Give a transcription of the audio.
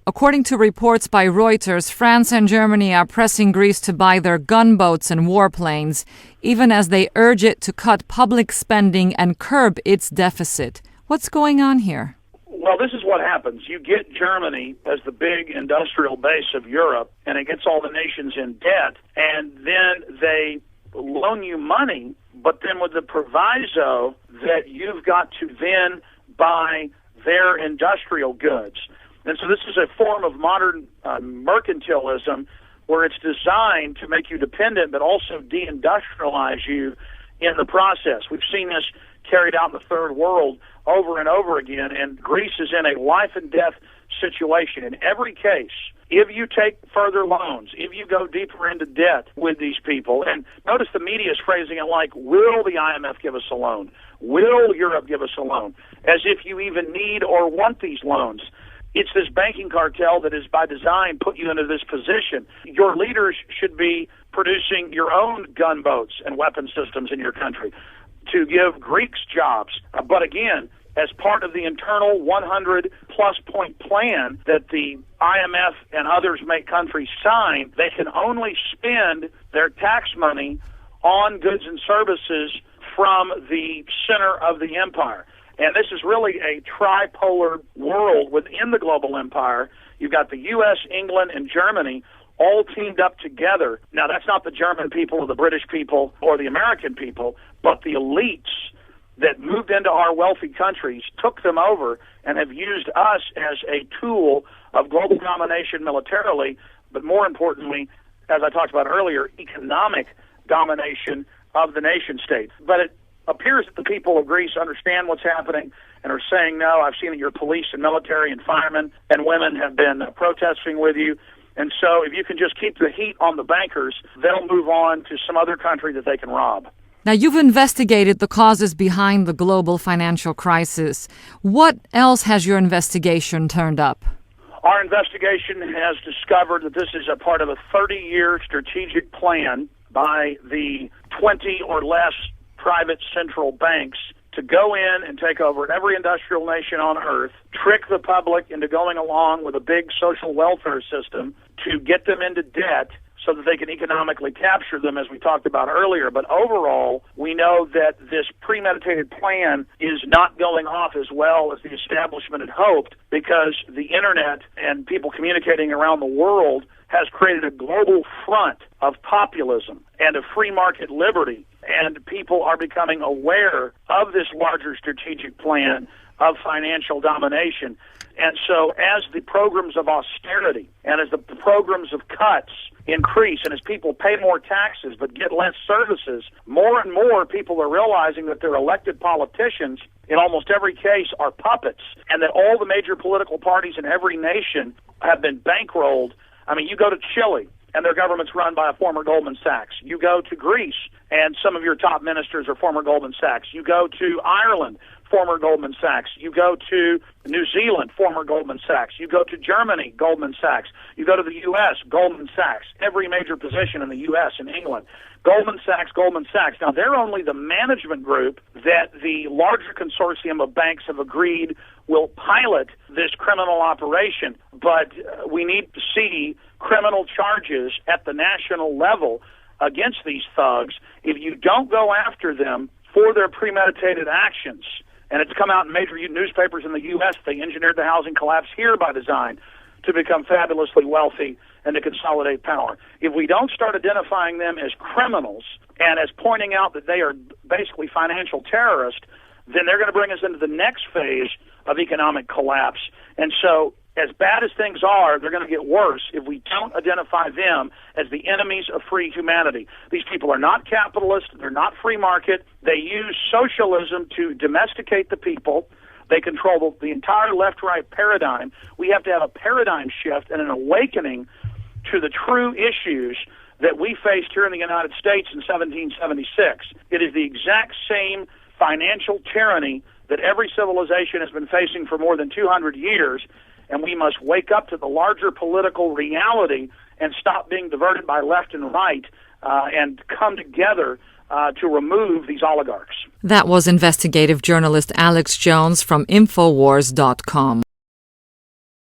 According to reports by Reuters, France and Germany are pressing Greece to buy their gunboats and warplanes, even as they urge it to cut public spending and curb its deficit. What's going on here? Well, this is what happens. You get Germany as the big industrial base of Europe, and it gets all the nations in debt, and then they loan you money, but then with the proviso that you've got to then buy their industrial goods. And so this is a form of modern mercantilism where it's designed to make you dependent but also deindustrialize you in the process. We've seen this carried out in the third world over and over again, and Greece is in a life and death situation. In every case, if you take further loans, if you go deeper into debt with these people, and notice the media is phrasing it like, will the IMF give us a loan? Will Europe give us a loan? As if you even need or want these loans. It's this banking cartel that is by design put you into this position. Your leaders should be producing your own gunboats and weapon systems in your country to give Greeks jobs. But again, as part of the internal 100-plus point plan that the IMF and others make countries sign, they can only spend their tax money on goods and services from the center of the empire. And this is really a tripolar world within the global empire. You've got the U.S., England, and Germany all teamed up together. Now, that's not the German people or the British people or the American people, but the elites that moved into our wealthy countries, took them over, and have used us as a tool of global domination militarily, but more importantly, as I talked about earlier, economic domination of the nation state. But it appears that the people of Greece understand what's happening and are saying, no, I've seen that your police and military and firemen and women have been protesting with you. And so if you can just keep the heat on the bankers, they'll move on to some other country that they can rob. Now, you've investigated the causes behind the global financial crisis. What else has your investigation turned up? Our investigation has discovered that this is a part of a 30-year strategic plan by the 20 or less private central banks to go in and take over every industrial nation on earth, trick the public into going along with a big social welfare system to get them into debt so that they can economically capture them, as we talked about earlier. But overall, we know that this premeditated plan is not going off as well as the establishment had hoped, because the internet and people communicating around the world has created a global front of populism and of free market liberty, and people are becoming aware of this larger strategic plan of financial domination. And so as the programs of austerity and as the programs of cuts increase, and as people pay more taxes but get less services, more and more people are realizing that their elected politicians in almost every case are puppets, and that all the major political parties in every nation have been bankrolled. I mean, you go to Chile, and their government's run by a former Goldman Sachs. You go to Greece, and some of your top ministers are former Goldman Sachs. You go to Ireland, former Goldman Sachs. You go to New Zealand, former Goldman Sachs. You go to Germany, Goldman Sachs. You go to the U.S., Goldman Sachs. Every major position in the U.S. and England, Goldman Sachs, Goldman Sachs. Now, they're only the management group that the larger consortium of banks have agreed will pilot this criminal operation, but we need to see criminal charges at the national level against these thugs. If you don't go after them for their premeditated actions, and it's come out in major newspapers in the U.S., they engineered the housing collapse here by design to become fabulously wealthy and to consolidate power. If we don't start identifying them as criminals and as pointing out that they are basically financial terrorists, then they're going to bring us into the next phase of economic collapse. And so, as bad as things are, they're going to get worse if we don't identify them as the enemies of free humanity. These people are not capitalists. They're not free market. They use socialism to domesticate the people. They control the entire left-right paradigm. We have to have a paradigm shift and an awakening to the true issues that we faced here in the United States in 1776. It is the exact same financial tyranny that every civilization has been facing for more than 200 years, and we must wake up to the larger political reality and stop being diverted by left and right and come together to remove these oligarchs. That was investigative journalist Alex Jones from Infowars.com.